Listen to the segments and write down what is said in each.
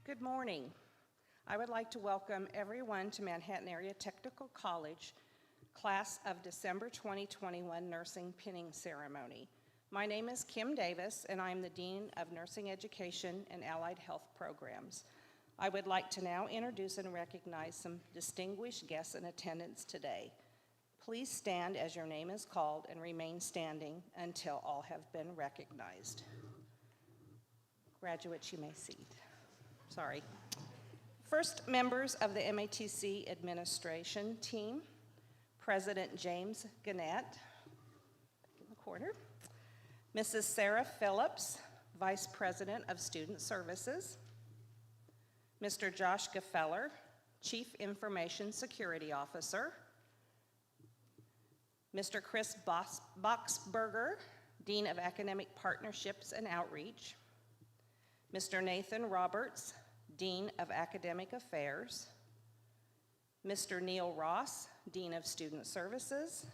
Good morning. I would like to welcome everyone to Manhattan Area Technical College class of December 2021 nursing pinning ceremony. My name is Kim Davis, and I am the Dean of Nursing Education and Allied Health Programs. I would like to now introduce and recognize some distinguished guests in attendance today. Please stand as your name is called and remain standing until all have been recognized. Graduates, you may seat. Sorry. First, members of the MATC administration team, President James Gannett, back in the corner, Mrs. Sarah Phillips, Vice President of Student Services, Mr. Josh Gefeller, Chief Information Security Officer, Mr. Chris Boxberger, Dean of Academic Partnerships and Outreach, Mr. Nathan Roberts, Dean of Academic Affairs, Mr. Neil Ross, Dean of Student Services,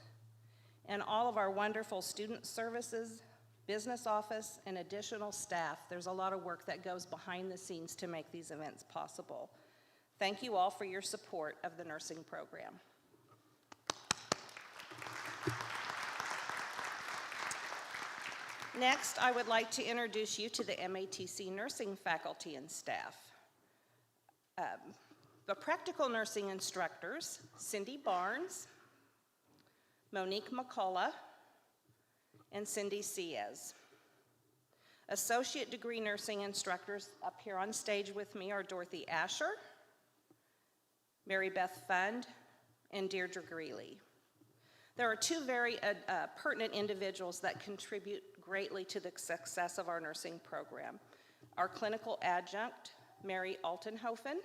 and all of our wonderful student services, business office, and additional staff. There's a lot of work that goes behind the scenes to make these events possible. Thank you all for your support of the nursing program. Next, I would like to introduce you to the MATC nursing faculty and staff. The practical nursing instructors, Cindy Barnes, Monique McCullough, and Cindy Ciez. Associate degree nursing instructors up here on stage with me are Dorothy Asher, Mary Beth Fund, and Deirdre Greeley. There are two very pertinent individuals that contribute greatly to the success of our nursing program. Our clinical adjunct, Mary Altenhofen,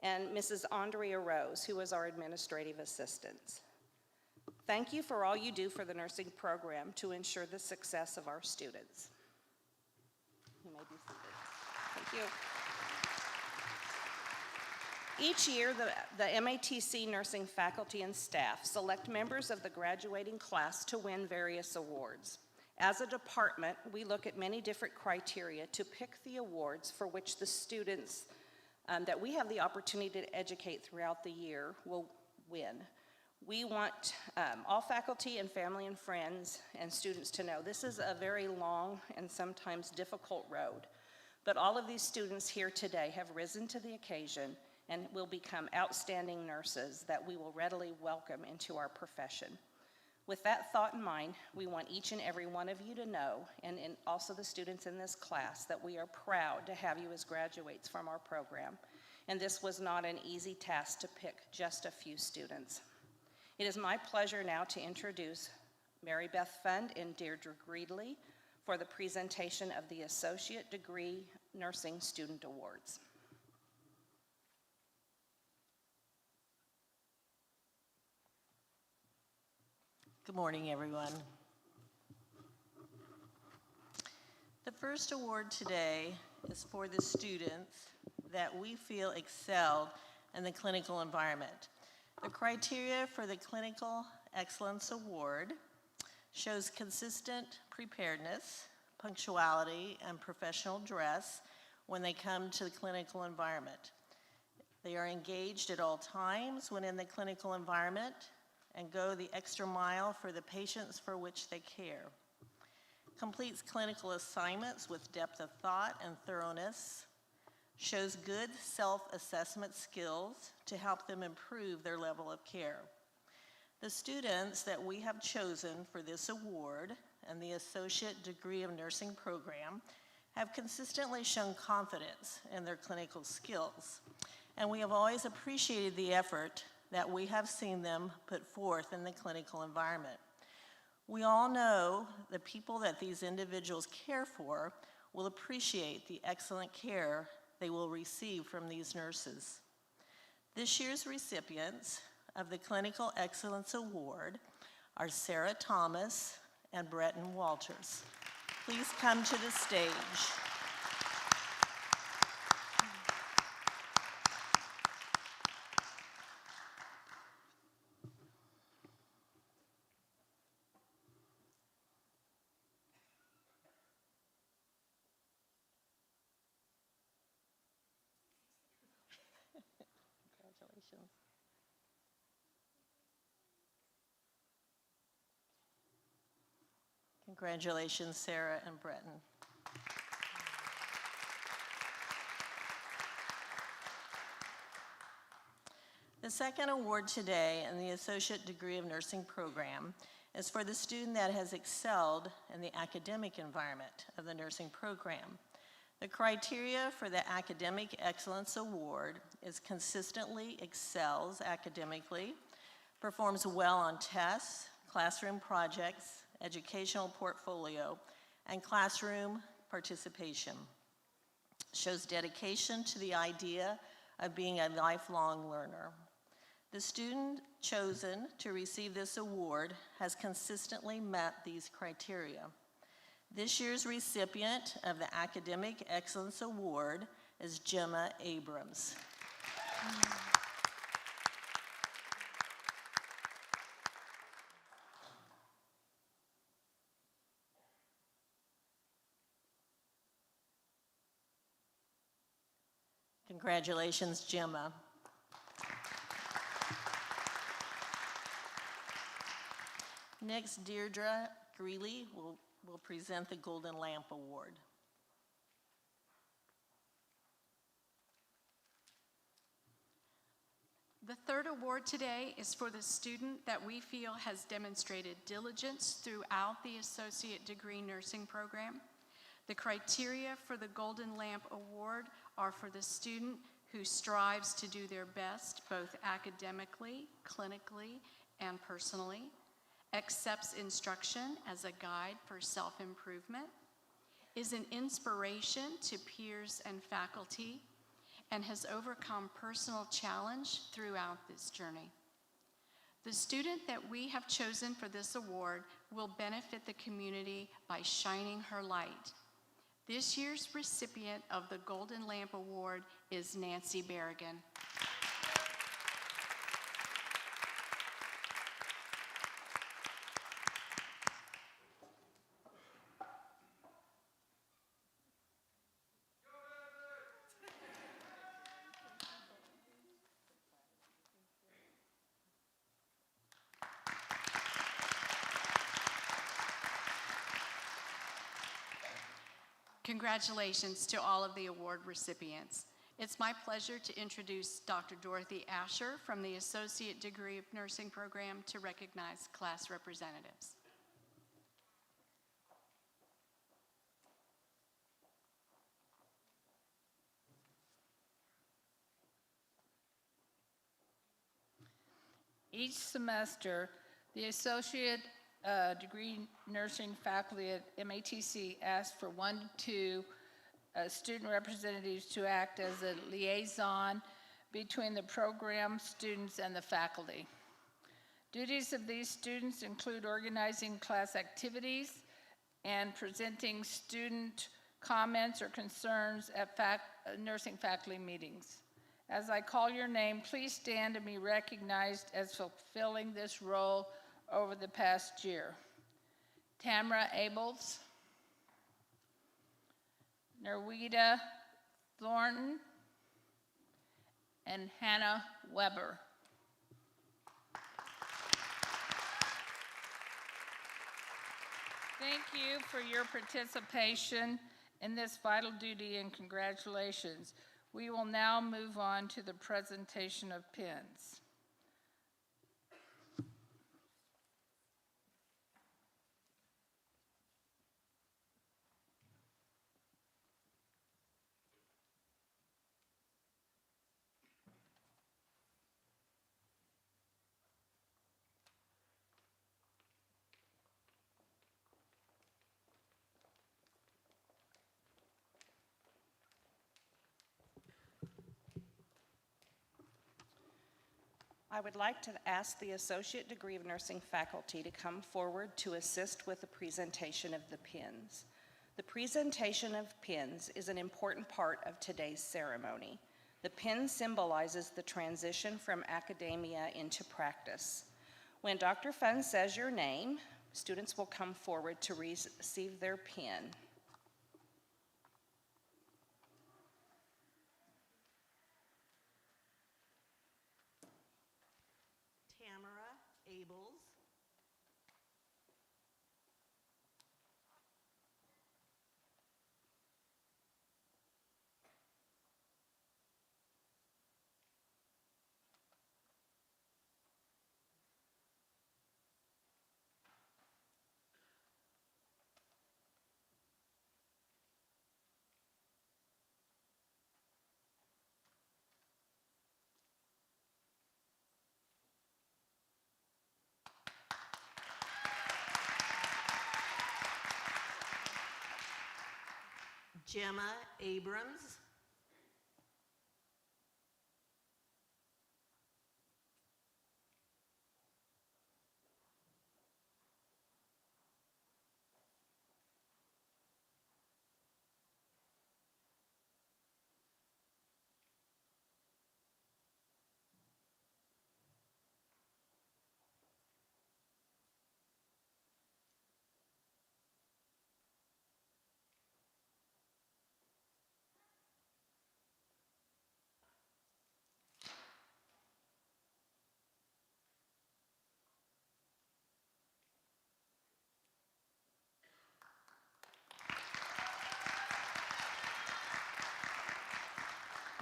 and Mrs. Andrea Rose, who is our administrative assistant. Thank you for all you do for the nursing program to ensure the success of our students. You may be seated. Thank you. Each year, the MATC nursing faculty and staff select members of the graduating class to win various awards. As a department, we look at many different criteria to pick the awards for which the students that we have the opportunity to educate throughout the year will win. We want all faculty and family and friends and students to know this is a very long and sometimes difficult road, but all of these students here today have risen to the occasion and will become outstanding nurses that we will readily welcome into our profession. With that thought in mind, we want each and every one of you to know, and also the students in this class, that we are proud to have you as graduates from our program. And this was not an easy task to pick just a few students. It is my pleasure now to introduce Mary Beth Fund and Deirdre Greeley for the presentation of the Associate Degree Nursing Student Awards. Good morning, everyone. The first award today is for the students that we feel excelled in the clinical environment. The criteria for the Clinical Excellence Award shows consistent preparedness, punctuality, and professional dress when they come to the clinical environment. They are engaged at all times when in the clinical environment and go the extra mile for the patients for which they care. Completes clinical assignments with depth of thought and thoroughness. Shows good self-assessment skills to help them improve their level of care. The students that we have chosen for this award and the Associate Degree of Nursing program have consistently shown confidence in their clinical skills, and we have always appreciated the effort that we have seen them put forth in the clinical environment. We all know the people that these individuals care for will appreciate the excellent care they will receive from these nurses. This year's recipients of the Clinical Excellence Award are Sarah Thomas and Bretton Walters. Please come to the stage. Congratulations. Congratulations, Sarah and Breton. The second award today in the Associate Degree of Nursing program is for the student that has excelled in the academic environment of the nursing program. The criteria for the Academic Excellence Award is consistently excels academically, performs well on tests, classroom projects, educational portfolio, and classroom participation. Shows dedication to the idea of being a lifelong learner. The student chosen to receive this award has consistently met these criteria. This year's recipient of the Academic Excellence Award is Gemma Abrams. Congratulations, Gemma. Next, Deirdre Greeley will present the Golden Lamp Award. The third award today is for the student that we feel has demonstrated diligence throughout the Associate Degree Nursing program. The criteria for the Golden Lamp Award are for the student who strives to do their best both academically, clinically, and personally, accepts instruction as a guide for self-improvement, is an inspiration to peers and faculty, and has overcome personal challenge throughout this journey. The student that we have chosen for this award will benefit the community by shining her light. This year's recipient of the Golden Lamp Award is Nancy Berrigan. Congratulations to all of the award recipients. It's my pleasure to introduce Dr. Dorothy Asher from the Associate Degree of Nursing program to recognize class representatives. Each semester, the Associate Degree Nursing faculty at MATC asked for 1 to 2 student representatives to act as a liaison between the program students and the faculty. Duties of these students include organizing class activities and presenting student comments or concerns at nursing faculty meetings. As I call your name, please stand and be recognized as fulfilling this role over the past year. Tamara Abels, Nerwida Thornton, and Hannah Weber. Thank you for your participation in this vital duty and congratulations. We will now move on to the presentation of pins. I would like to ask the Associate Degree of Nursing faculty to come forward to assist with the presentation of the pins. The presentation of pins is an important part of today's ceremony. The pin symbolizes the transition from academia into practice. When Dr. Fun says your name, students will come forward to receive their pin. tables. Gemma Abrams.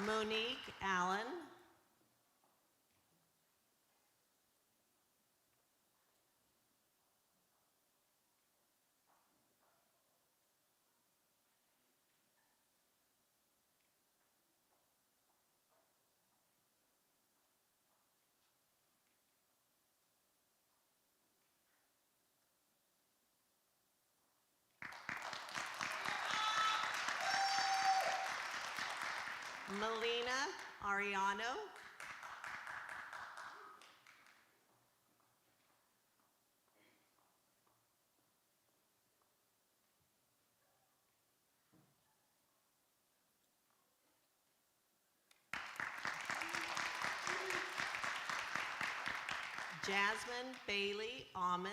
Monique Allen. Melina Ariano. Jasmine Bailey Alman.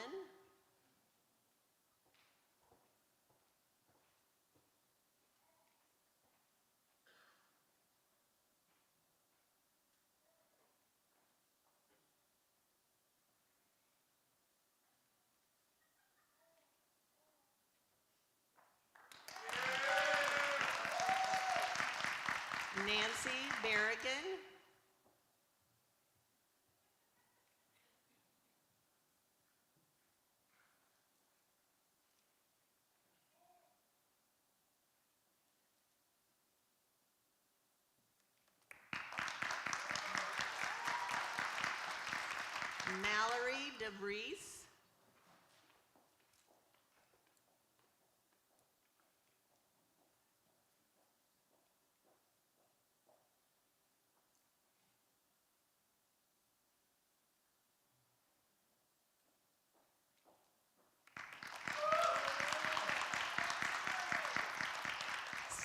Nancy Berrigan. Mallory DeVries.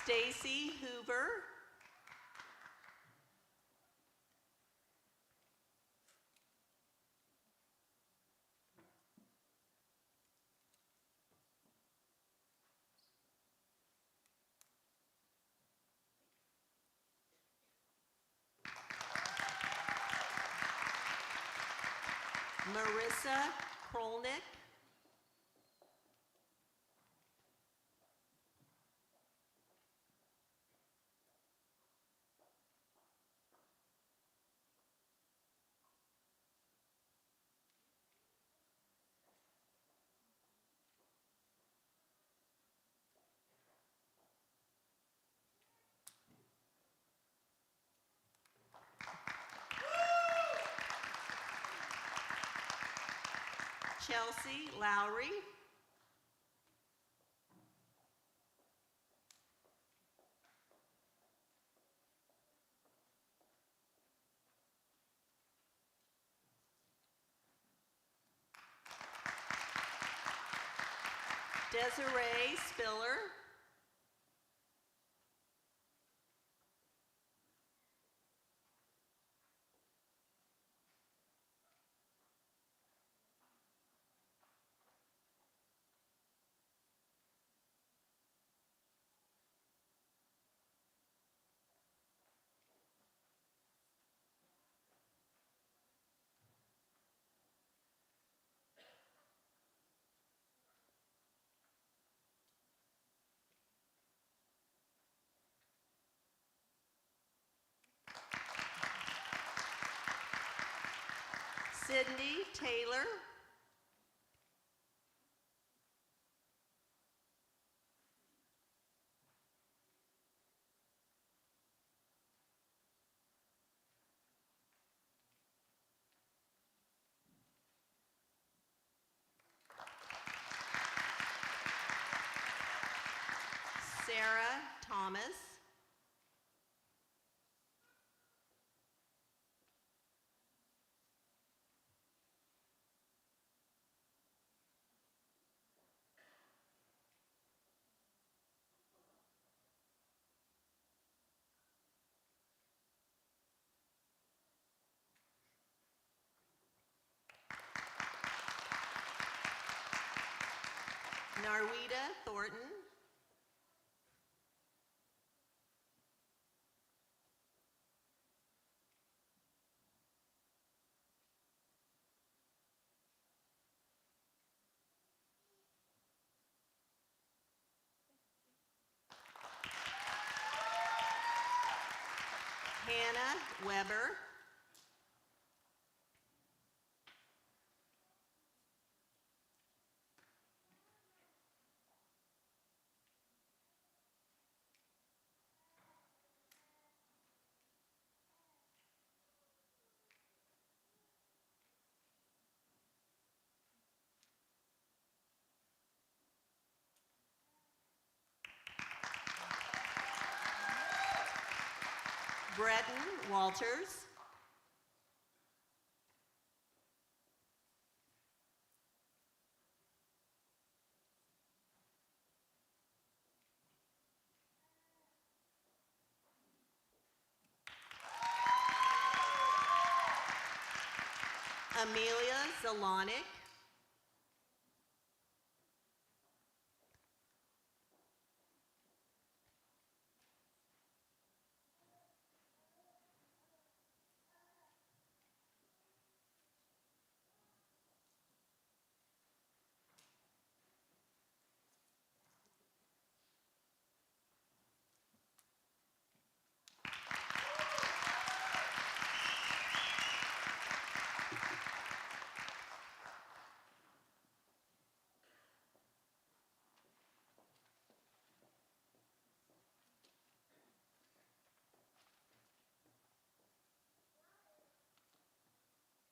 Stacy Hoover. Marissa Krolnick. Chelsea Lowry. Desiree Spiller. Sydney Taylor. Sarah Thomas. Narwita Thornton. Hannah Weber. Breton Walters. Amelia Zalonic.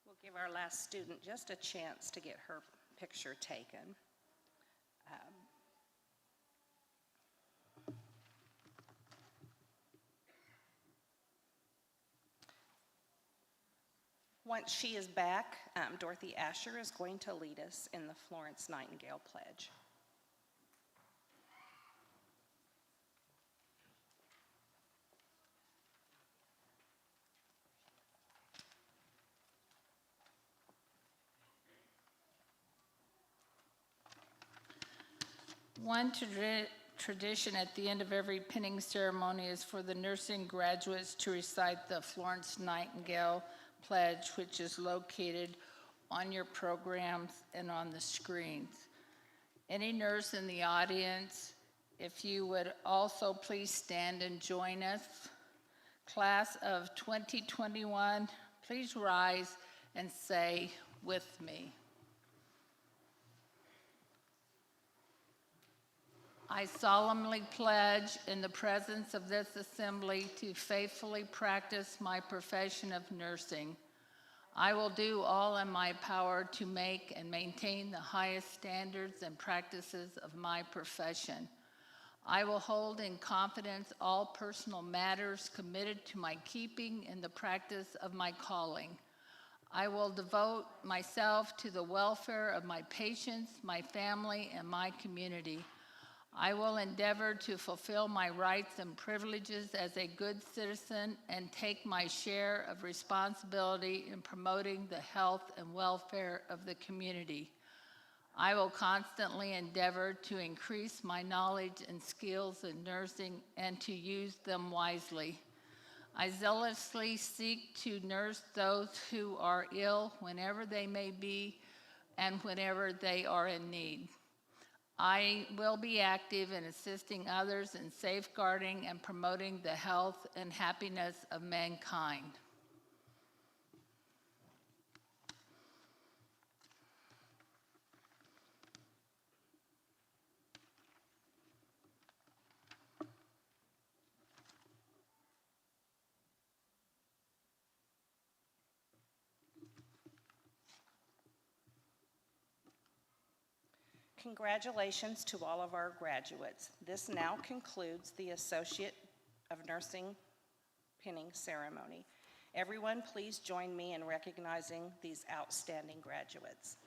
We'll give our last student just a chance to get her picture taken. Once she is back, Dorothy Asher is going to lead us in the Florence Nightingale Pledge. One tradition at the end of every pinning ceremony is for the nursing graduates to recite the Florence Nightingale Pledge, which is located on your programs and on the screens. Any nurse in the audience, if you would also please stand and join us. Class of 2021, please rise and say with me. I solemnly pledge in the presence of this assembly to faithfully practice my profession of nursing. I will do all in my power to make and maintain the highest standards and practices of my profession. I will hold in confidence all personal matters committed to my keeping in the practice of my calling. I will devote myself to the welfare of my patients, my family, and my community. I will endeavor to fulfill my rights and privileges as a good citizen and take my share of responsibility in promoting the health and welfare of the community. I will constantly endeavor to increase my knowledge and skills in nursing and to use them wisely. I zealously seek to nurse those who are ill whenever they may be and whenever they are in need. I will be active in assisting others in safeguarding and promoting the health and happiness of mankind. Congratulations to all of our graduates. This now concludes the Associate of Nursing pinning ceremony. Everyone, please join me in recognizing these outstanding graduates.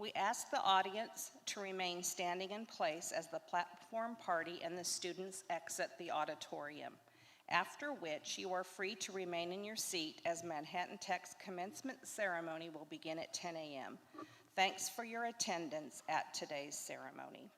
We ask the audience to remain standing in place as the platform party and the students exit the auditorium, after which you are free to remain in your seat as Manhattan Tech's commencement ceremony will begin at 10 a.m. Thanks for your attendance at today's ceremony.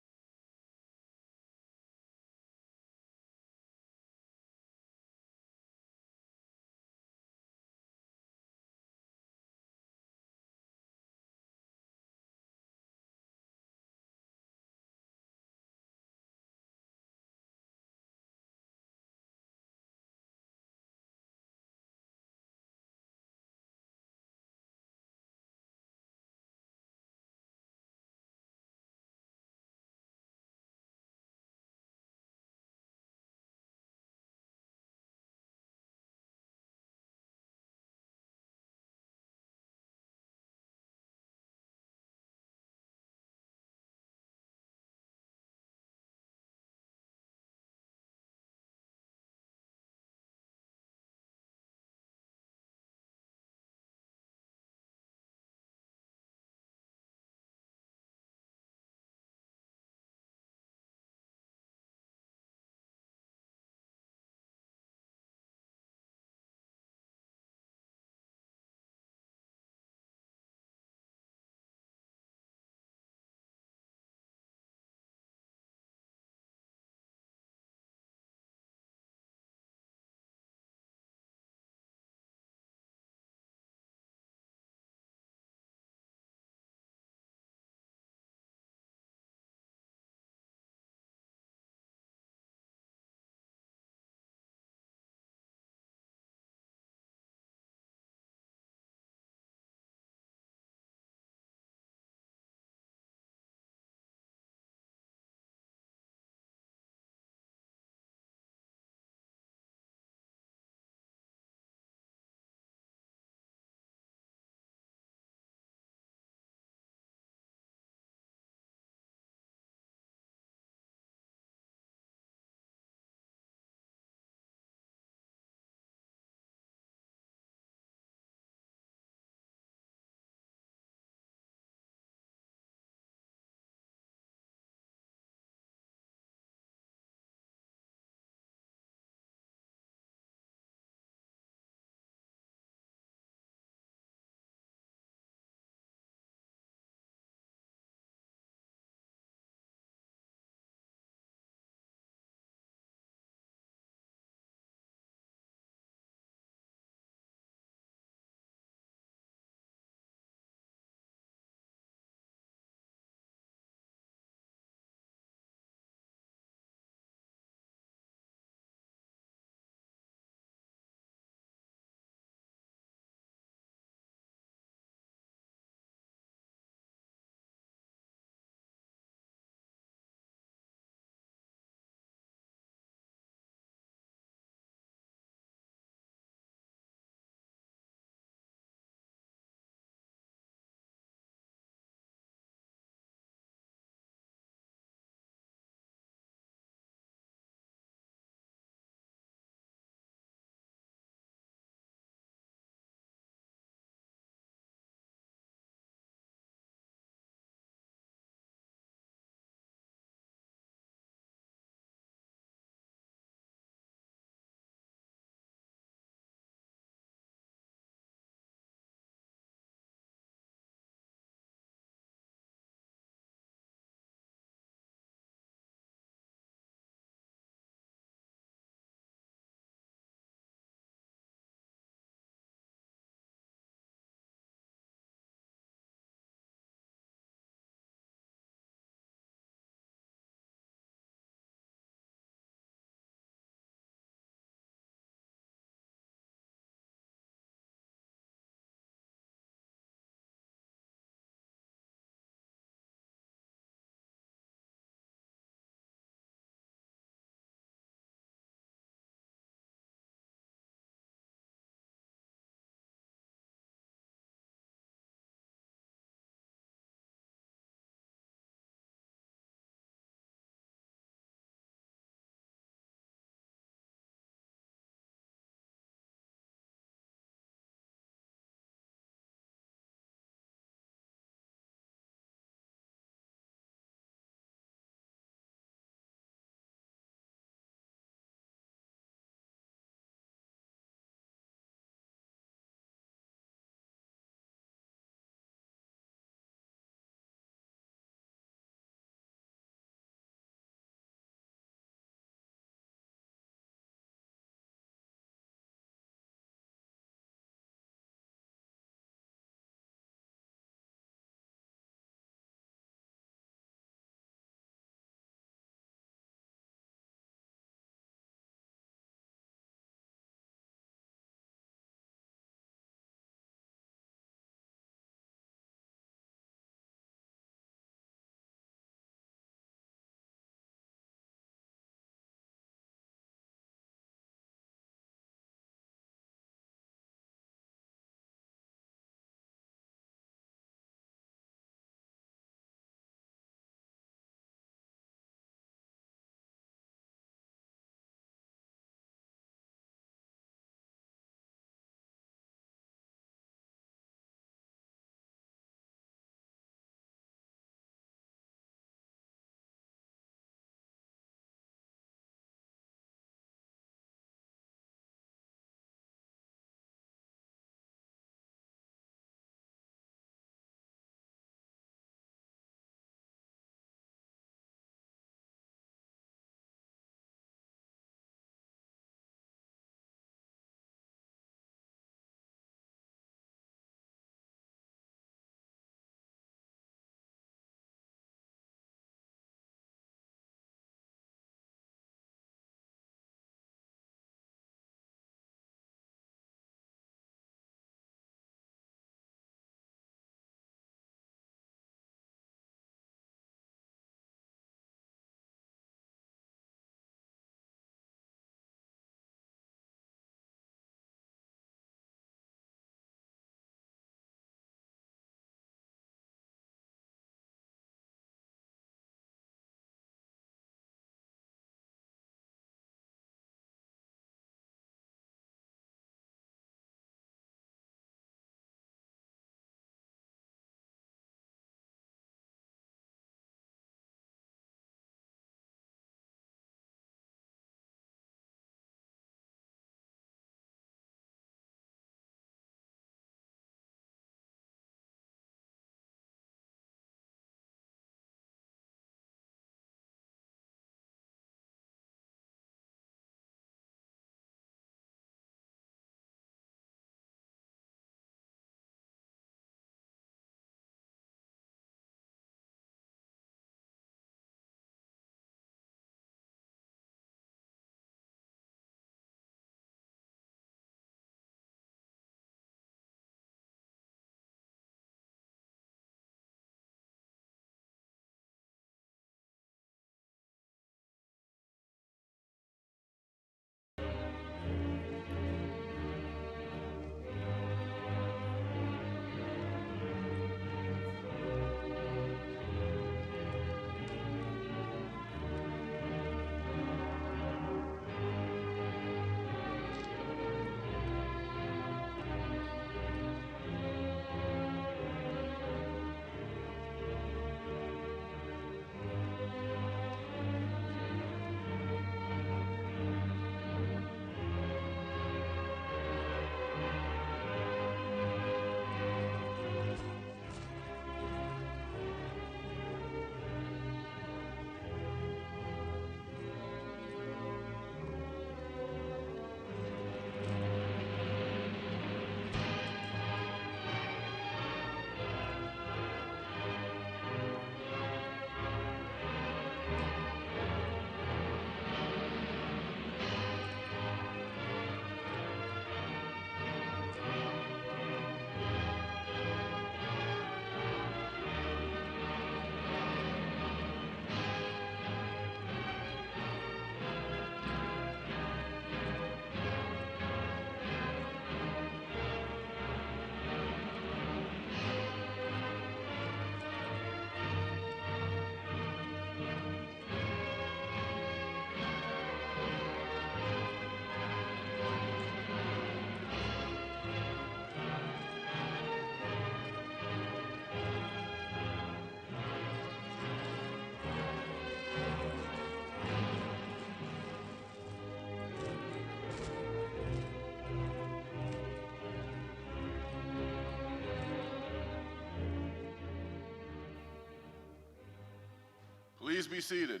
Please be seated.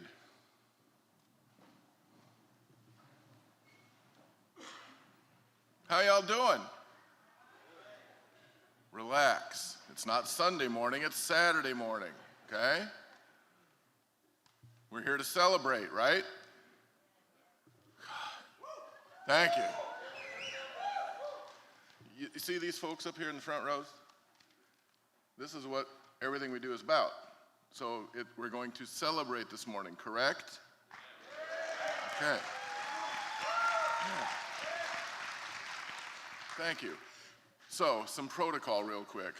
How y'all doing? Relax. It's not Sunday morning, it's Saturday morning, okay? We're here to celebrate, right? Thank you. You see these folks up here in the front rows? This is what everything we do is about. So we're going to celebrate this morning, correct? Okay. Yeah. Thank you. So, some protocol real quick.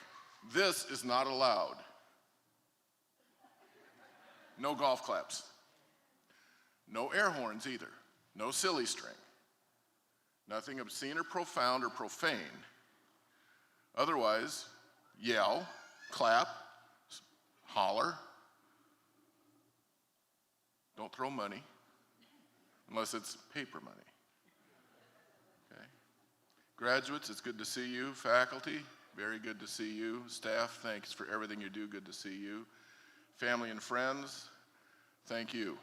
This is not allowed. No golf claps. No air horns either. No silly string. Nothing obscene or profound or profane. Otherwise, yell, clap, holler. Don't throw money, unless it's paper money. Okay. Graduates, it's good to see you. Faculty, very good to see you. Staff, thanks for everything you do, good to see you. Family and friends, thank you.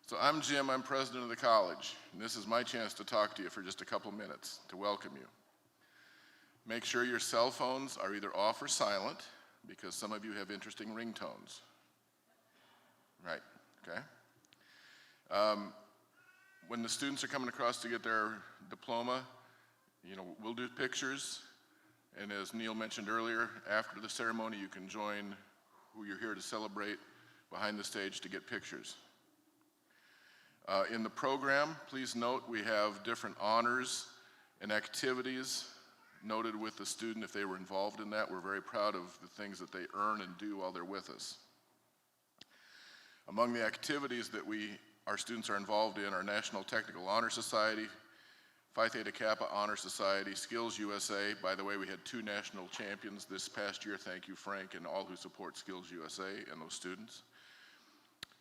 So I'm Jim, I'm president of the college, and this is my chance to talk to you for just a couple minutes, to welcome you. Make sure your cell phones are either off or silent, because some of you have interesting ringtones. Right, okay? When the students are coming across to get their diploma, we'll do pictures, and as Neil mentioned earlier, after the ceremony you can join who you're here to celebrate behind the stage to get pictures. In the program, please note we have different honors and activities noted with the student if they were involved in that. We're very proud of the things that they earn and do while they're with us. Among the activities that our students are involved in are National Technical Honor Society, Phi Theta Kappa Honor Society, Skills USA. By the way, we had 2 national champions this past year. Thank you, Frank, and all who support Skills USA and those students.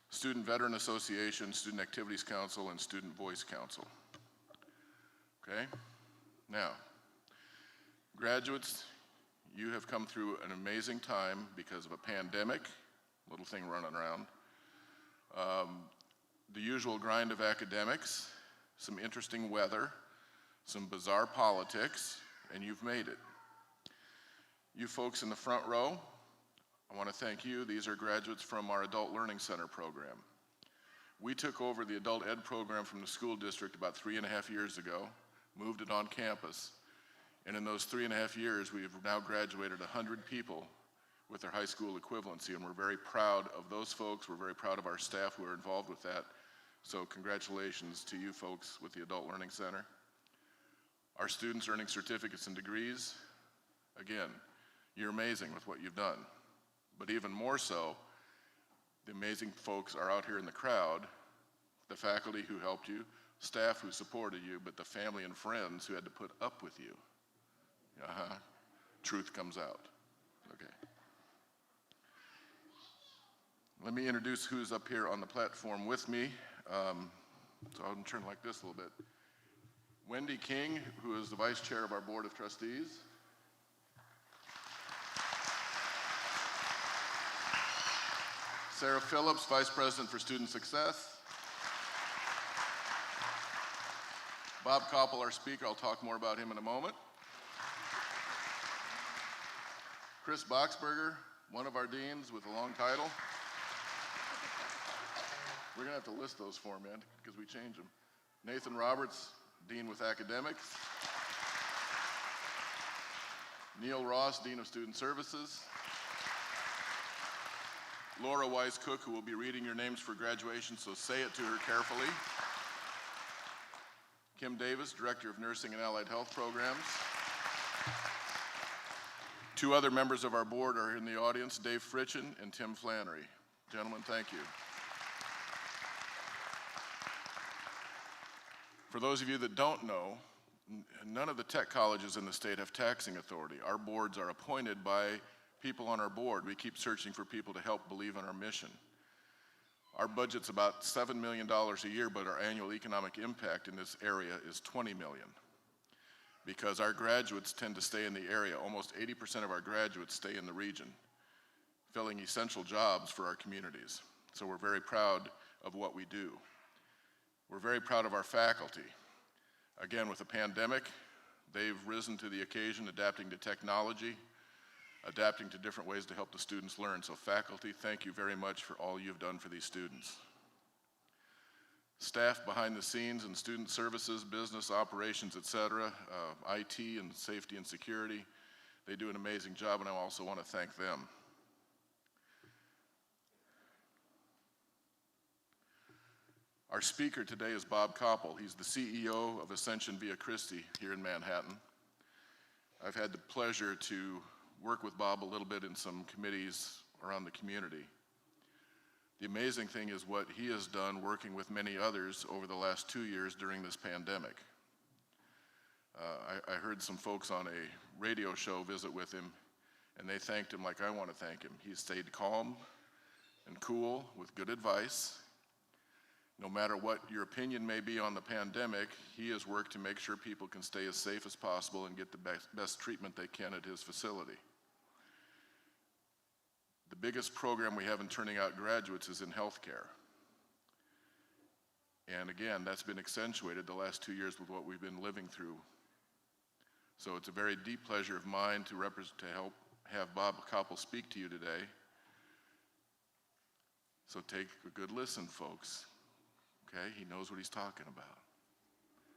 Student Veteran Association, Student Activities Council, and Student Voice Council. Okay? Now, graduates, you have come through an amazing time because of a pandemic, little thing running around, the usual grind of academics, some interesting weather, some bizarre politics, and you've made it. You folks in the front row, I want to thank you. These are graduates from our Adult Learning Center program. We took over the adult ed program from the school district about 3.5 years ago, moved it on campus, and in those 3.5 years, we've now graduated 100 people with their high school equivalency, and we're very proud of those folks. We're very proud of our staff who are involved with that. So congratulations to you folks with the Adult Learning Center. Our students earning certificates and degrees, again, you're amazing with what you've done. But even more so, the amazing folks are out here in the crowd, the faculty who helped you, staff who supported you, but the family and friends who had to put up with you. Truth comes out. Okay. Let me introduce who's up here on the platform with me. So I'll turn like this a little bit. Wendy King, who is the vice chair of our board of trustees. Sarah Phillips, vice president for student success. Bob Koppel, our speaker. I'll talk more about him in a moment. Chris Boxberger, one of our deans with a long title. We're gonna have to list those for him, man, because we change them. Nathan Roberts, dean with academics. Neil Ross, dean of student services. Laura Wise-Cook, who will be reading your names for graduation, so say it to her carefully. Kim Davis, director of nursing and allied health programs. 2 other members of our board are in the audience, Dave Fritchen and Tim Flannery. Gentlemen, thank you. For those of you that don't know, none of the tech colleges in the state have taxing authority. Our boards are appointed by people on our board. We keep searching for people to help believe in our mission. Our budget's about $7 million a year, but our annual economic impact in this area is $20 million. Because our graduates tend to stay in the area. Almost 80% of our graduates stay in the region, filling essential jobs for our communities. So we're very proud of what we do. We're very proud of our faculty. Again, with the pandemic, they've risen to the occasion, adapting to technology, adapting to different ways to help the students learn. So faculty, thank you very much for all you've done for these students. Staff behind the scenes in student services, business operations, et cetera, IT and safety and security, they do an amazing job, and I also want to thank them. Our speaker today is Bob Koppel. He's the CEO of Ascension Via Christi here in Manhattan. I've had the pleasure to work with Bob a little bit in some committees around the community. The amazing thing is what he has done working with many others over the last 2 years during this pandemic. I heard some folks on a radio show visit with him, and they thanked him like I want to thank him. He stayed calm and cool with good advice. No matter what your opinion may be on the pandemic, he has worked to make sure people can stay as safe as possible and get the best treatment they can at his facility. The biggest program we have in turning out graduates is in healthcare. And again, that's been accentuated the last 2 years with what we've been living through. So it's a very deep pleasure of mine to help have Bob Koppel speak to you today. So take a good listen, folks. Okay, he knows what he's talking about.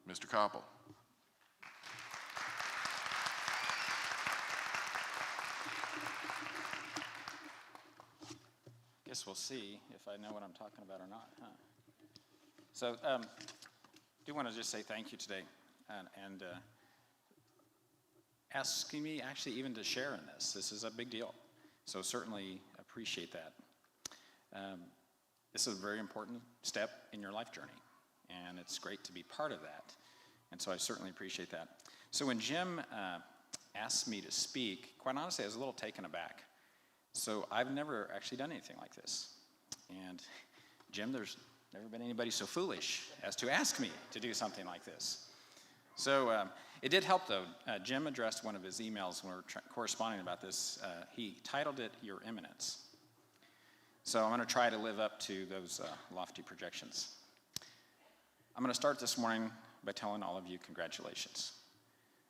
Mr. Koppel. Guess we'll see if I know what I'm talking about or not, huh? So, do want to just say thank you today, and asking me actually even to share in this. This is a big deal, so certainly appreciate that. This is a very important step in your life journey, and it's great to be part of that, and so I certainly appreciate that. So when Jim asked me to speak, quite honestly, I was a little taken aback. So I've never actually done anything like this, and Jim, there's never been anybody so foolish as to ask me to do something like this. So it did help, though. Jim addressed one of his emails when we were corresponding about this. He titled it, "Your Eminence." So I'm going to try to live up to those lofty projections. I'm going to start this morning by telling all of you congratulations.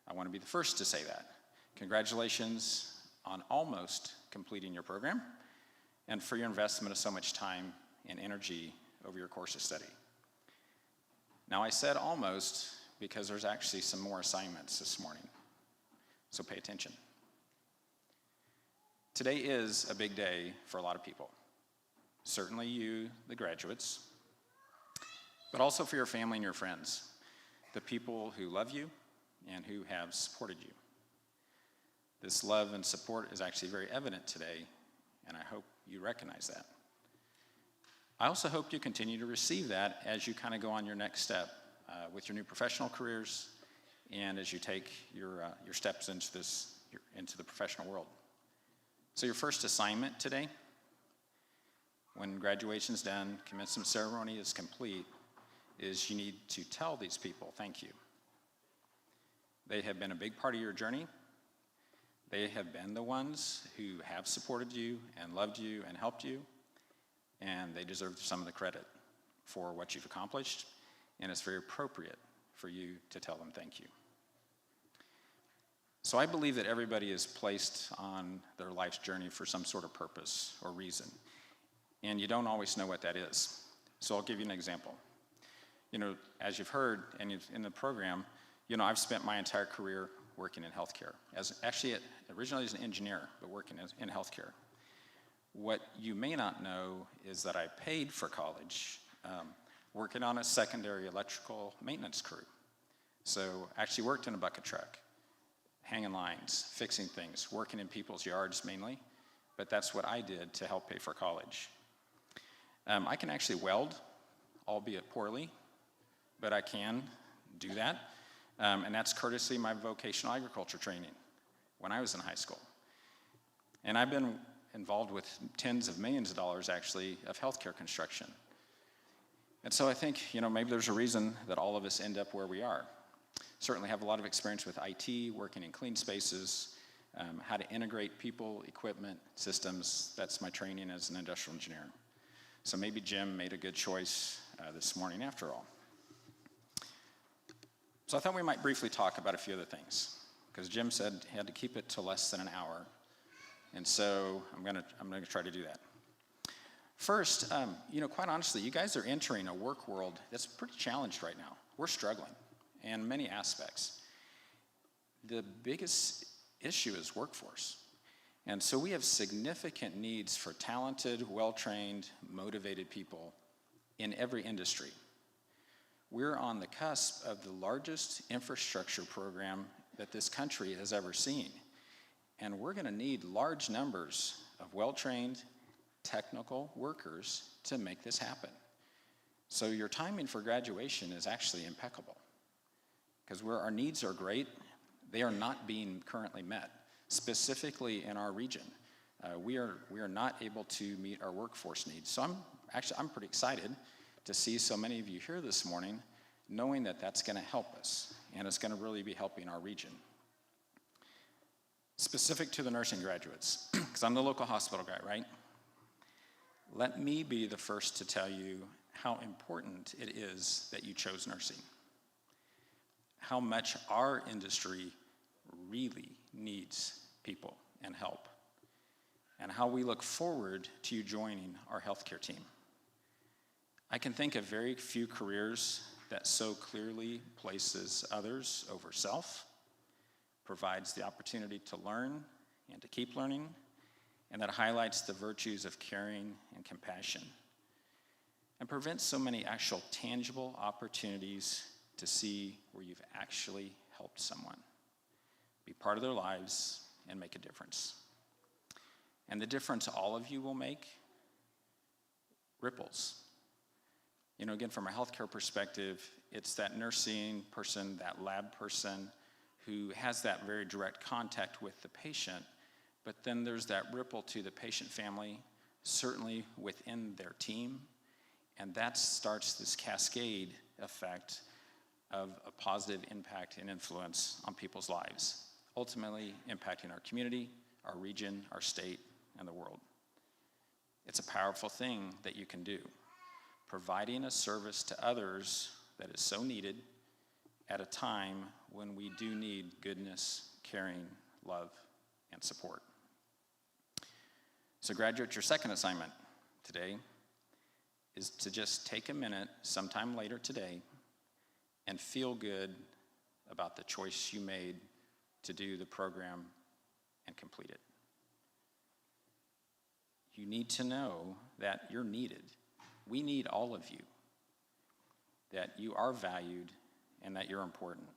I want to be the first to say that. Congratulations on almost completing your program and for your investment of so much time and energy over your course of study. Now, I said almost because there's actually some more assignments this morning, so pay attention. Today is a big day for a lot of people. Certainly you, the graduates, but also for your family and your friends, the people who love you and who have supported you. This love and support is actually very evident today, and I hope you recognize that. I also hope you continue to receive that as you kind of go on your next step with your new professional careers and as you take your steps into the professional world. So your first assignment today, when graduation's done, commencement ceremony is complete, is you need to tell these people thank you. They have been a big part of your journey. They have been the ones who have supported you and loved you and helped you, and they deserve some of the credit for what you've accomplished, and it's very appropriate for you to tell them thank you. So I believe that everybody is placed on their life's journey for some sort of purpose or reason, and you don't always know what that is. So I'll give you an example. You know, as you've heard in the program, you know, I've spent my entire career working in healthcare. Originally as an engineer, but working in healthcare. What you may not know is that I paid for college working on a secondary electrical maintenance crew. So I actually worked in a bucket truck, hanging lines, fixing things, working in people's yards mainly, but that's what I did to help pay for college. I can actually weld, albeit poorly, but I can do that. And that's courtesy of my vocational agriculture training when I was in high school. And I've been involved with tens of millions of dollars, actually, of healthcare construction. And so I think, you know, maybe there's a reason that all of us end up where we are. Certainly have a lot of experience with IT, working in clean spaces, how to integrate people, equipment, systems. That's my training as an industrial engineer. So maybe Jim made a good choice this morning after all. So I thought we might briefly talk about a few other things, because Jim said he had to keep it to less than an hour, and so I'm gonna try to do that. First, quite honestly, you guys are entering a work world that's pretty challenged right now. We're struggling in many aspects. The biggest issue is workforce. And so we have significant needs for talented, well-trained, motivated people in every industry. We're on the cusp of the largest infrastructure program that this country has ever seen. And we're gonna need large numbers of well-trained, technical workers to make this happen. So your timing for graduation is actually impeccable, because where our needs are great, they are not being currently met. Specifically in our region, we are not able to meet our workforce needs. So I'm pretty excited to see so many of you here this morning, knowing that that's going to help us, and it's going to really be helping our region. Specific to the nursing graduates, because I'm the local hospital guy, right? Let me be the first to tell you how important it is that you chose nursing. How much our industry really needs people and help, and how we look forward to you joining our healthcare team. I can think of very few careers that so clearly places others over self, provides the opportunity to learn and to keep learning, and that highlights the virtues of caring and compassion, and prevents so many actual tangible opportunities to see where you've actually helped someone, be part of their lives, and make a difference. And the difference all of you will make ripples. Again, from a healthcare perspective, it's that nursing person, that lab person who has that very direct contact with the patient, but then there's that ripple to the patient family, certainly within their team, and that starts this cascade effect of a positive impact and influence on people's lives, ultimately impacting our community, our region, our state, and the world. It's a powerful thing that you can do, providing a service to others that is so needed at a time when we do need goodness, caring, love, and support. So graduates, your second assignment today is to just take a minute sometime later today and feel good about the choice you made to do the program and complete it. You need to know that you're needed. We need all of you, that you are valued and that you're important.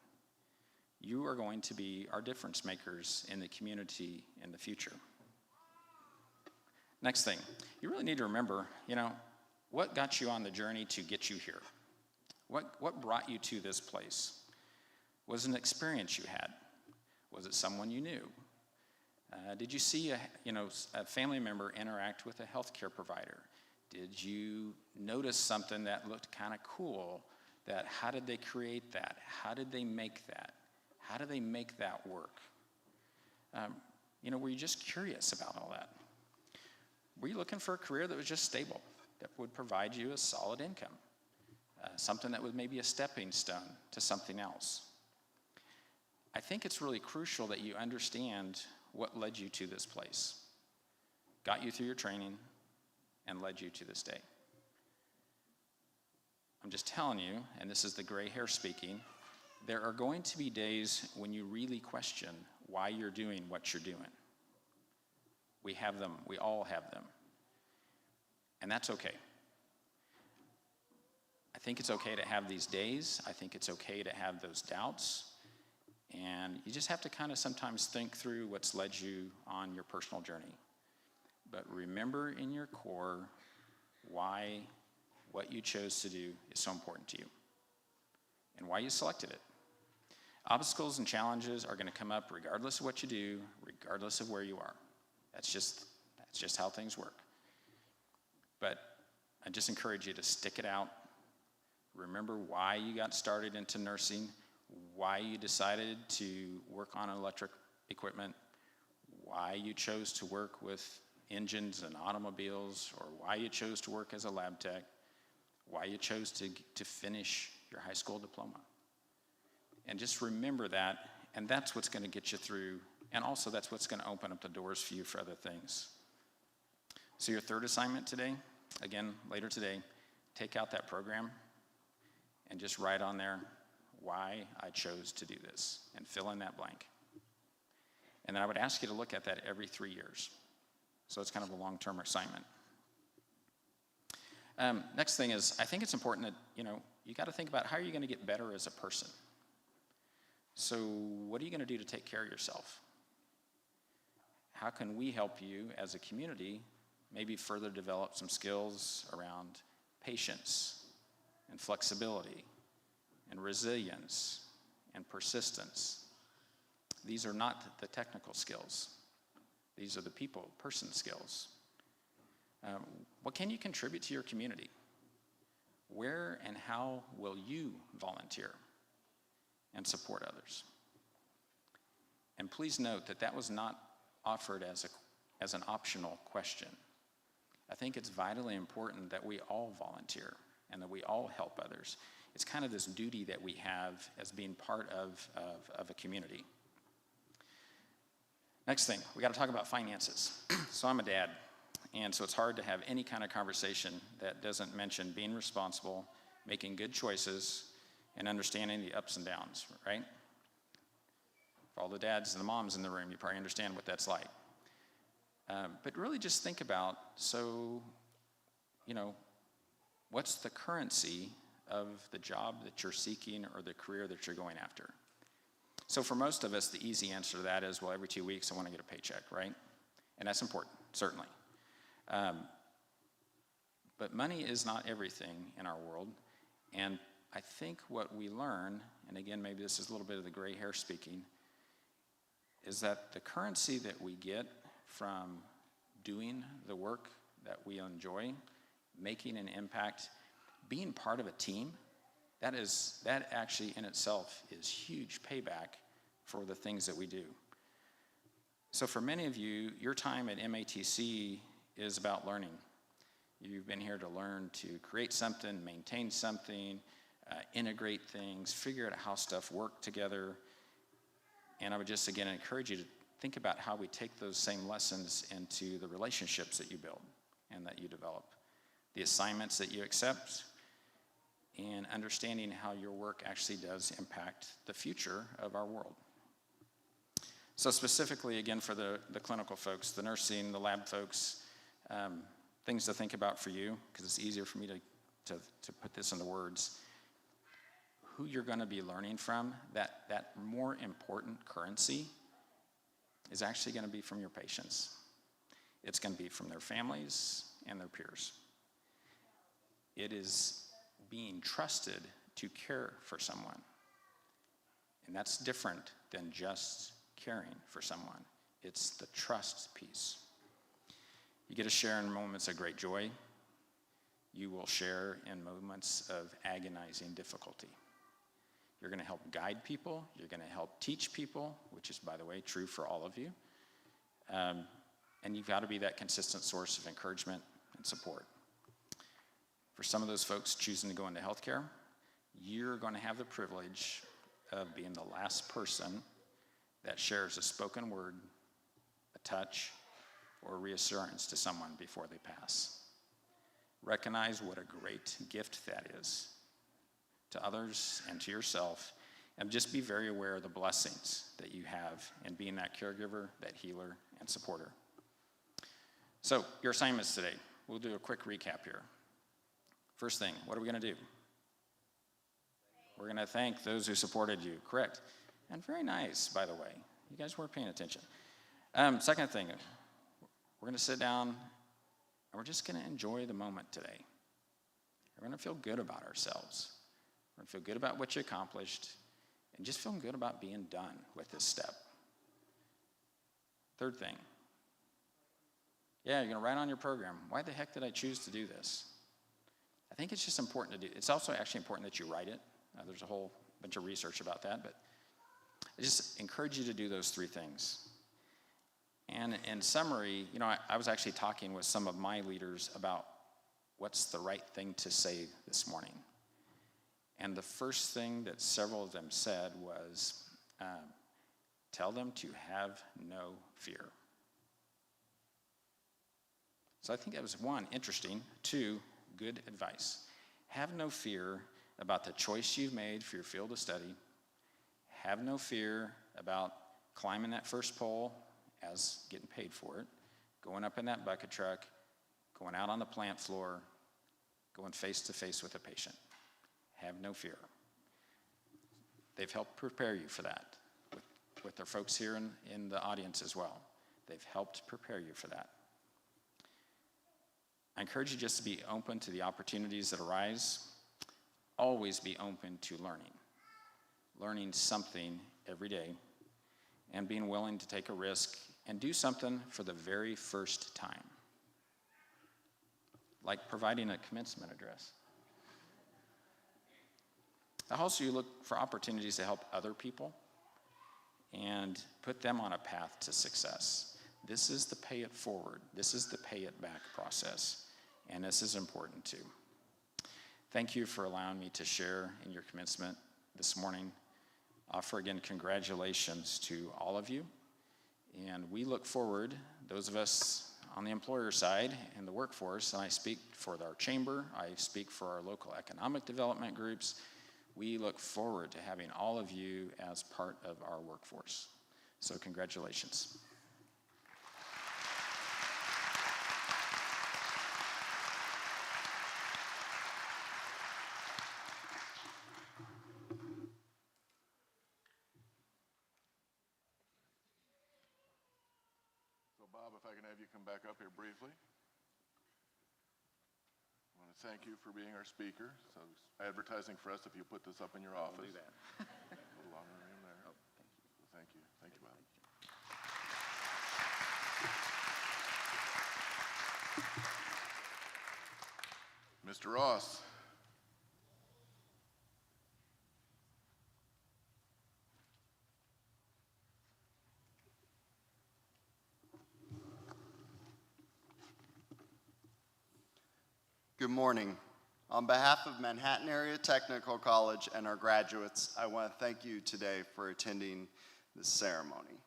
You are going to be our difference makers in the community in the future. Next thing, you really need to remember, what got you on the journey to get you here? What brought you to this place? Was it an experience you had? Was it someone you knew? Did you see a family member interact with a healthcare provider? Did you notice something that looked kind of cool? How did they create that? How did they make that? How do they make that work? Were you just curious about all that? Were you looking for a career that was just stable, that would provide you a solid income? Something that was maybe a stepping stone to something else? I think it's really crucial that you understand what led you to this place, got you through your training, and led you to this day. I'm just telling you, and this is the gray hair speaking, there are going to be days when you really question why you're doing what you're doing. We have them, we all have them. And that's okay. I think it's okay to have these days. I think it's okay to have those doubts. And you just have to kind of sometimes think through what's led you on your personal journey. But remember in your core why what you chose to do is so important to you and why you selected it. Obstacles and challenges are going to come up regardless of what you do, regardless of where you are. That's just how things work. But I just encourage you to stick it out. Remember why you got started into nursing, why you decided to work on electric equipment, why you chose to work with engines and automobiles, or why you chose to work as a lab tech, why you chose to finish your high school diploma. And just remember that, and that's what's going to get you through, and also that's what's going to open up the doors for you for other things. So your third assignment today, again, later today, take out that program and just write on there why I chose to do this, and fill in that blank. And then I would ask you to look at that every 3 years. So it's kind of a long-term assignment. Next thing is, I think it's important that, you got to think about how are you going to get better as a person. So what are you going to do to take care of yourself? How can we help you as a community maybe further develop some skills around patience and flexibility and resilience and persistence? These are not the technical skills. These are the person skills. What can you contribute to your community? Where and how will you volunteer and support others? And please note that that was not offered as an optional question. I think it's vitally important that we all volunteer and that we all help others. It's kind of this duty that we have as being part of a community. Next thing, we got to talk about finances. So I'm a dad, and so it's hard to have any kind of conversation that doesn't mention being responsible, making good choices, and understanding the ups and downs, right? For all the dads and the moms in the room, you probably understand what that's like. But really just think about, what's the currency of the job that you're seeking or the career that you're going after? So for most of us, the easy answer to that is, well, every 2 weeks I want to get a paycheck, right? And that's important, certainly. But money is not everything in our world. And I think what we learn, and again, maybe this is a little bit of the gray hair speaking, is that the currency that we get from doing the work that we enjoy, making an impact, being part of a team, that actually in itself is huge payback for the things that we do. So for many of you, your time at MATC is about learning. You've been here to learn to create something, maintain something, integrate things, figure out how stuff work together. And I would just, again, encourage you to think about how we take those same lessons into the relationships that you build and that you develop, the assignments that you accept, and understanding how your work actually does impact the future of our world. So specifically, again, for the clinical folks, the nursing, the lab folks, things to think about for you, because it's easier for me to put this into words. Who you're going to be learning from, that more important currency is actually going to be from your patients. It's going to be from their families and their peers. It is being trusted to care for someone. And that's different than just caring for someone. It's the trust piece. You get to share in moments of great joy. You will share in moments of agonizing difficulty. You're going to help guide people. You're going to help teach people, which is, by the way, true for all of you. And you've got to be that consistent source of encouragement and support. For some of those folks choosing to go into healthcare, you're going to have the privilege of being the last person that shares a spoken word, a touch, or reassurance to someone before they pass. Recognize what a great gift that is to others and to yourself, and just be very aware of the blessings that you have in being that caregiver, that healer, and supporter. So, your assignments today. We'll do a quick recap here. First thing, what are we going to do? We're going to thank those who supported you, correct? And very nice, by the way. You guys weren't paying attention. Second thing, we're going to sit down and we're just going to enjoy the moment today. We're going to feel good about ourselves. We're going to feel good about what you accomplished and just feeling good about being done with this step. Third thing, you're going to write on your program, why the heck did I choose to do this? I think it's just important to do. It's also actually important that you write it. There's a whole bunch of research about that, but I just encourage you to do those three things. And in summary, I was actually talking with some of my leaders about what's the right thing to say this morning. And the first thing that several of them said was, tell them to have no fear. So I think that was one, interesting. Two, good advice. Have no fear about the choice you've made for your field of study. Have no fear about climbing that first pole as getting paid for it, going up in that bucket truck, going out on the plant floor, going face to face with a patient. Have no fear. They've helped prepare you for that with their folks here in the audience as well. They've helped prepare you for that. I encourage you just to be open to the opportunities that arise. Always be open to learning something every day, and being willing to take a risk and do something for the very first time, like providing a commencement address. Also, you look for opportunities to help other people and put them on a path to success. This is the pay it forward. This is the pay it back process, and this is important too. Thank you for allowing me to share in your commencement this morning. Offer again congratulations to all of you, and we look forward, those of us on the employer side and the workforce, and I speak for our chamber, I speak for our local economic development groups, we look forward to having all of you as part of our workforce. So congratulations. So Bob, if I can have you come back up here briefly. I want to thank you for being our speaker. So advertising for us, if you put this up in your office. I'll do that. A little longer room there. Oh, thank you. Thank you, Bob. Mr. Ross. Good morning. On behalf of Manhattan Area Technical College and our graduates, I want to thank you today for attending this ceremony.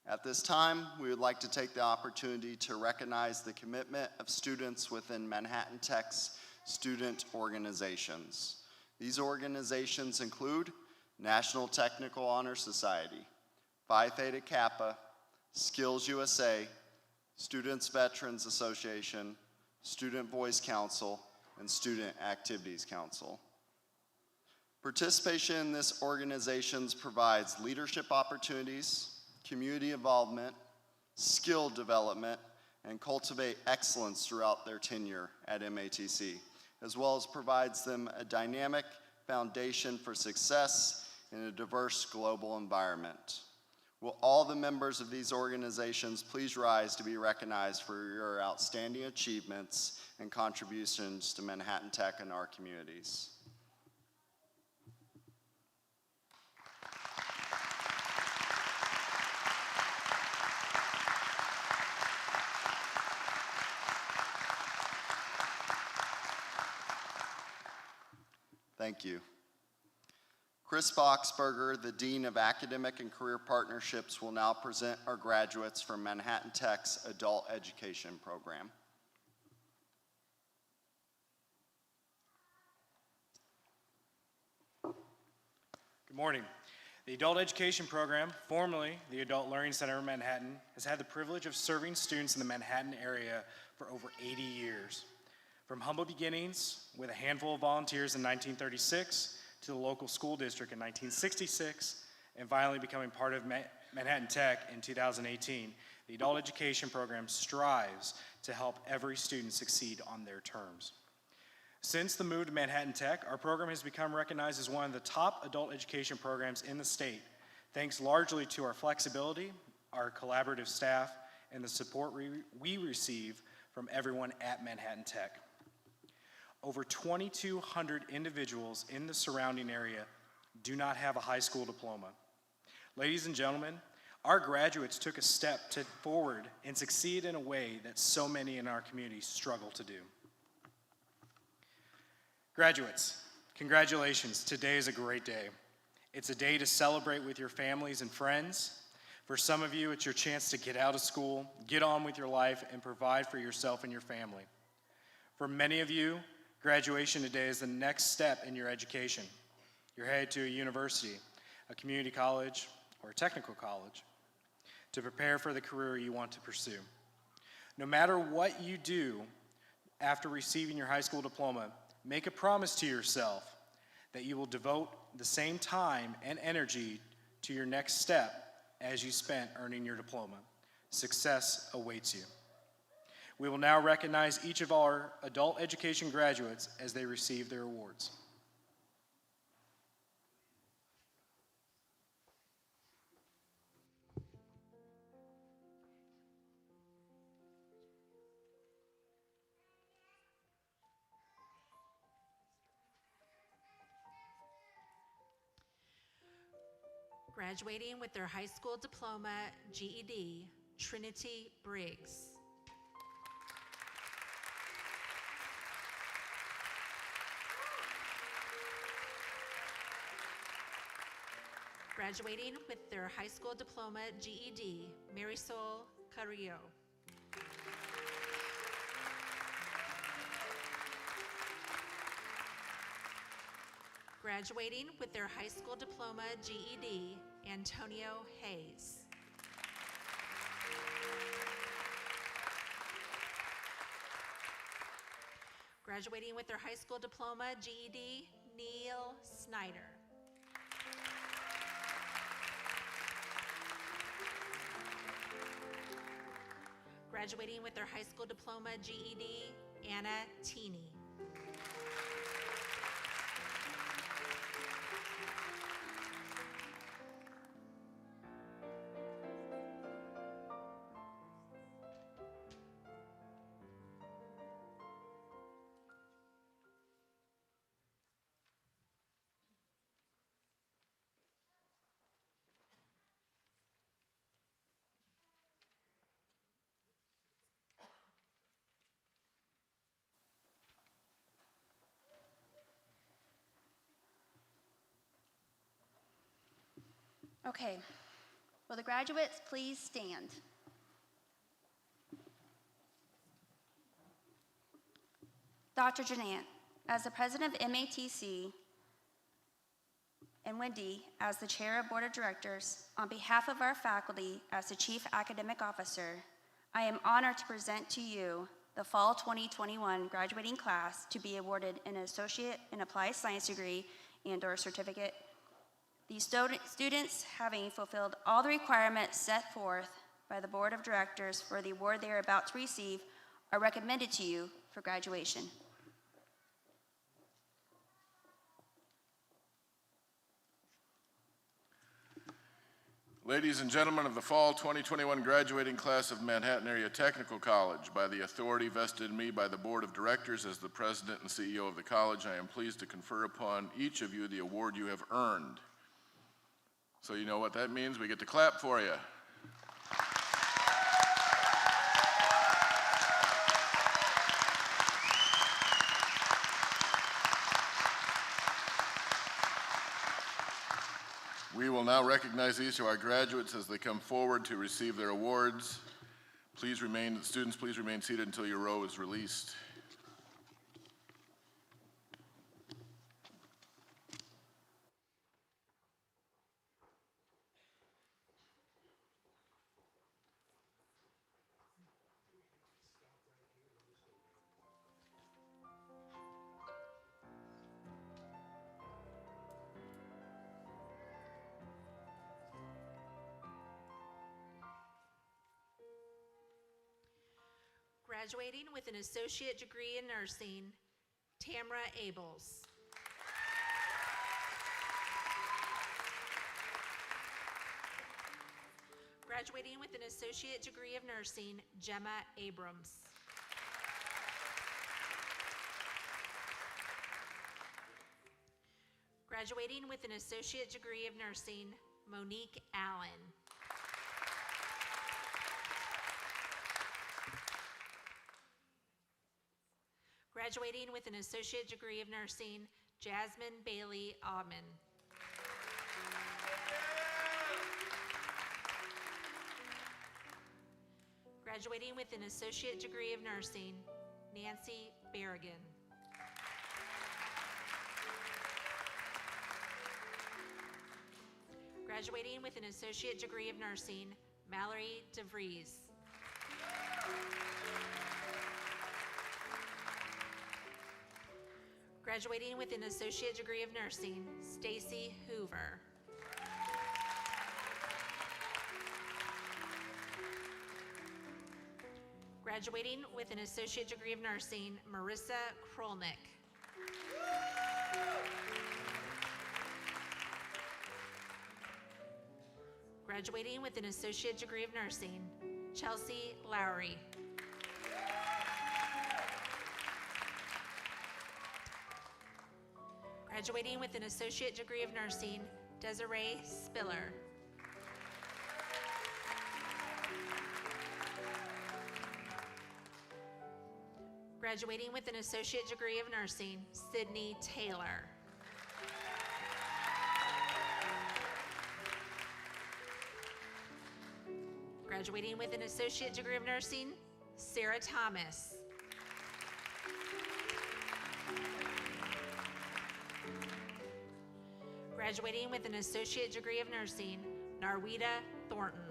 At this time, we would like to take the opportunity to recognize the commitment of students within Manhattan Tech's student organizations. These organizations include National Technical Honor Society, Phi Theta Kappa, Skills USA, Students Veterans Association, Student Voice Council, and Student Activities Council. Participation in these organizations provides leadership opportunities, community involvement, skill development, and cultivate excellence throughout their tenure at MATC, as well as provides them a dynamic foundation for success in a diverse global environment. Will all the members of these organizations please rise to be recognized for your outstanding achievements and contributions to Manhattan Tech and our communities. Thank you. Chris Boxberger, the Dean of Academic and Career Partnerships, will now present our graduates from Manhattan Tech's Adult Education Program. Good morning. The Adult Education Program, formerly the Adult Learning Center of Manhattan, has had the privilege of serving students in the Manhattan area for over 80 years. From humble beginnings with a handful of volunteers in 1936 to the local school district in 1966, and finally becoming part of Manhattan Tech in 2018, the Adult Education Program strives to help every student succeed on their terms. Since the move to Manhattan Tech, our program has become recognized as one of the top adult education programs in the state, thanks largely to our flexibility, our collaborative staff, and the support we receive from everyone at Manhattan Tech. Over 2,200 individuals in the surrounding area do not have a high school diploma. Ladies and gentlemen, Our graduates took a step forward and succeed in a way that so many in our community struggle to do. Graduates, congratulations. Today is a great day. It's a day to celebrate with your families and friends. For some of you, it's your chance to get out of school, get on with your life, and provide for yourself and your family. For many of you, graduation today is the next step in your education. You're headed to a university, a community college, or a technical college to prepare for the career you want to pursue. No matter what you do after receiving your high school diploma, make a promise to yourself that you will devote the same time and energy to your next step as you spent earning your diploma. Success awaits you. We will now recognize each of our adult education graduates as they receive their awards. Graduating with their high school diploma, GED, Trinity Briggs. Graduating with their high school diploma, GED, Marisol Carrillo. Graduating with their high school diploma, GED, Antonio Hayes. Graduating with their high school diploma, GED, Neil Snyder. Graduating with their high school diploma, GED, Anna Teeny. Okay, will the graduates please stand? Dr. Janant, as the president of MATC, and Wendy, as the chair of board of directors, on behalf of our faculty as the chief academic officer, I am honored to present to you the fall 2021 graduating class to be awarded an associate in applied science degree and/or certificate. These students, having fulfilled all the requirements set forth by the board of directors for the award they are about to receive, are recommended to you for graduation. Ladies and gentlemen of the fall 2021 graduating class of Manhattan Area Technical College, by the authority vested in me by the board of directors as the president and CEO of the college, I am pleased to confer upon each of you the award you have earned. So you know what that means? We get to clap for you. We will now recognize each of our graduates as they come forward to receive their awards. Students, please remain seated until your row is released. Graduating with an associate degree in nursing, Tamra Abels. Graduating with an associate degree of nursing, Gemma Abrams. Graduating with an associate degree of nursing, Monique Allen. Graduating with an associate degree of nursing, Jasmine Bailey Aumann. Graduating with an associate degree of nursing, Nancy Berrigan. Graduating with an associate degree of nursing, Mallory DeVries. Graduating with an associate degree of nursing, Stacy Hoover. Graduating with an associate degree of nursing, Marissa Krolnick. Graduating with an associate degree of nursing, Chelsea Lowry. Graduating with an associate degree of nursing, Desiree Spiller. Graduating with an associate degree of nursing, Sydney Taylor. Graduating with an associate degree of nursing, Sarah Thomas. Graduating with an associate degree of nursing, Narwita Thornton.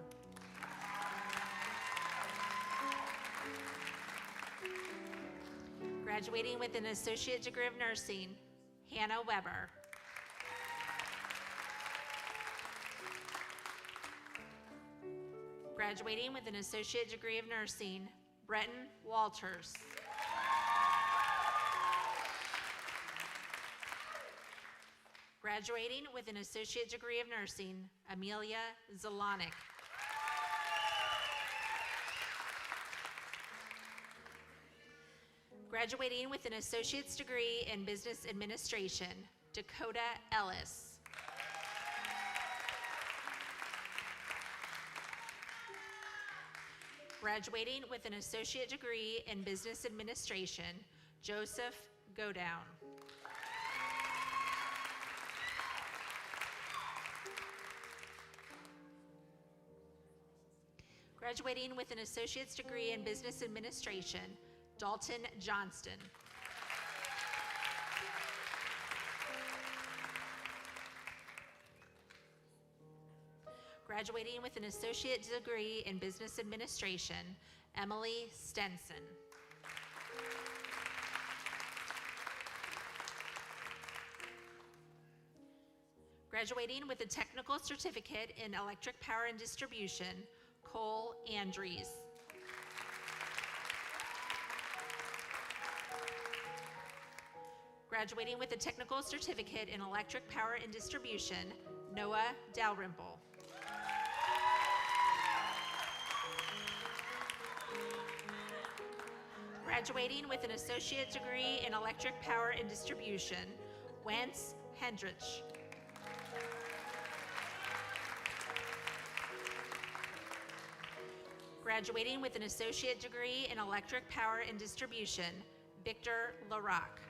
Graduating with an associate degree of nursing, Hannah Weber. Graduating with an associate degree of nursing, Bretton Walters. Graduating with an associate degree of nursing, Amelia Zelanik. Graduating with an associate's degree in business administration, Dakota Ellis. Graduating with an associate degree in business administration, Joseph Godown. Graduating with an associate's degree in business administration, Dalton Johnston. Graduating with an associate degree in business administration, Emily Stenson. Graduating with a technical certificate in electric power and distribution, Cole Andrews. Graduating with a technical certificate in electric power and distribution, Noah Dalrymple. Graduating with an associate degree in electric power and distribution, Wentz Hendrich. Graduating with an associate degree in electric power and distribution, Victor LaRock.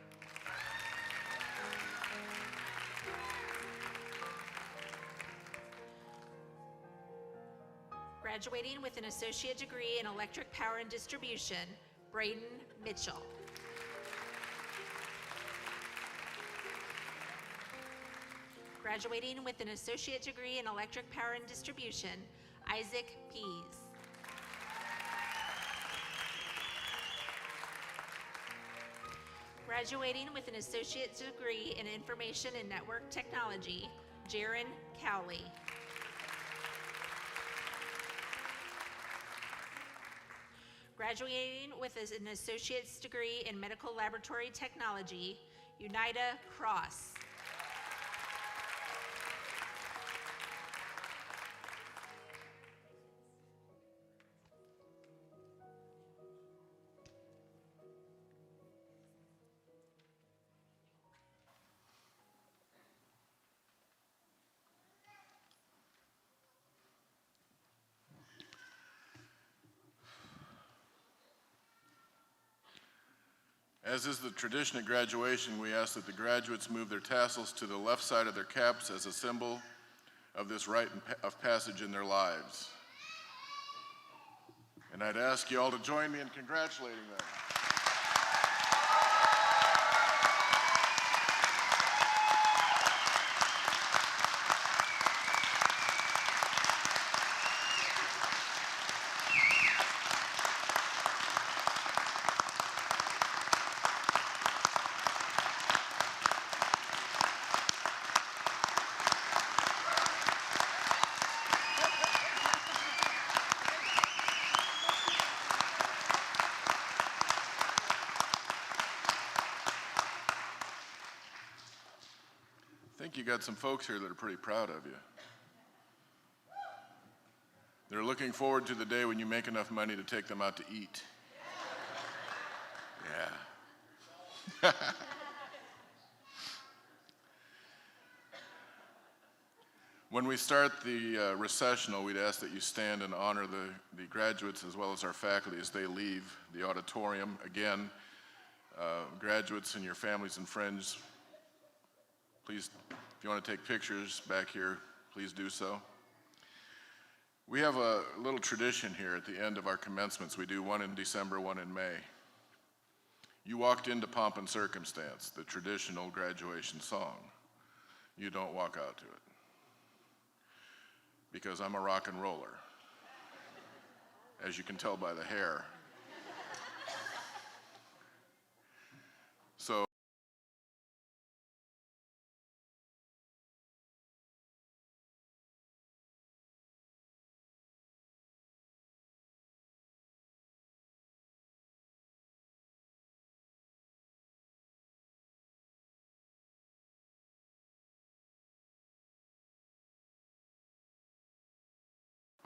Graduating with an associate degree in electric power and distribution, Braden Mitchell. Graduating with an associate degree in electric power and distribution, Isaac Pease. Graduating with an associate's degree in information and network technology, Jaron Cowley. Graduating with an associate's degree in medical laboratory technology, Unida Cross. As is the tradition at graduation, we ask that the graduates move their tassels to the left side of their caps as a symbol of this rite of passage in their lives. And I'd ask you all to join me in congratulating them. I think you got some folks here that are pretty proud of you. They're looking forward to the day when you make enough money to take them out to eat. Yeah. When we start the recessional, we'd ask that you stand and honor the graduates as well as our faculty as they leave the auditorium. Again, graduates and your families and friends, please, if you want to take pictures back here, please do so. We have a little tradition here at the end of our commencements. We do one in December, one in May. You walked into Pomp and Circumstance, the traditional graduation song. You don't walk out to it. Because I'm a rock and roller, as you can tell by the hair. So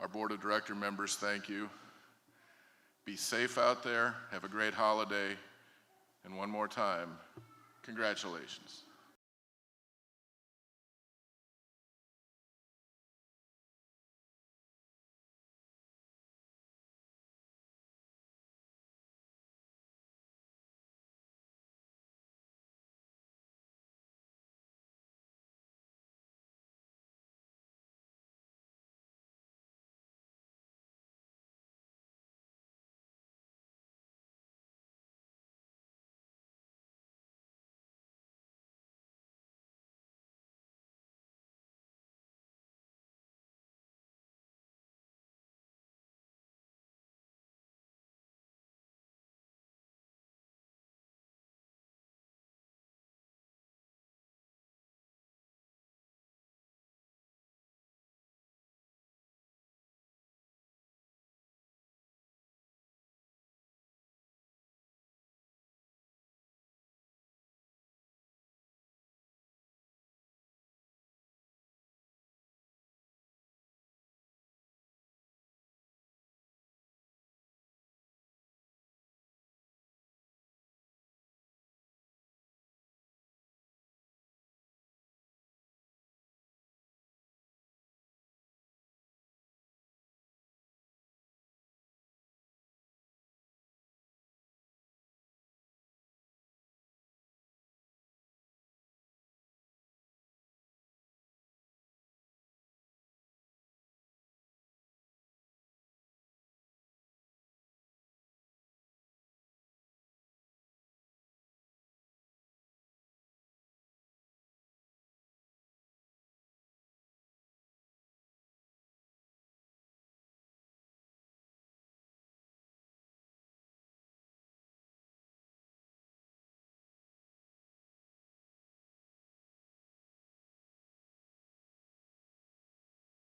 our board of director members, thank you. Be safe out there, have a great holiday, and one more time, congratulations.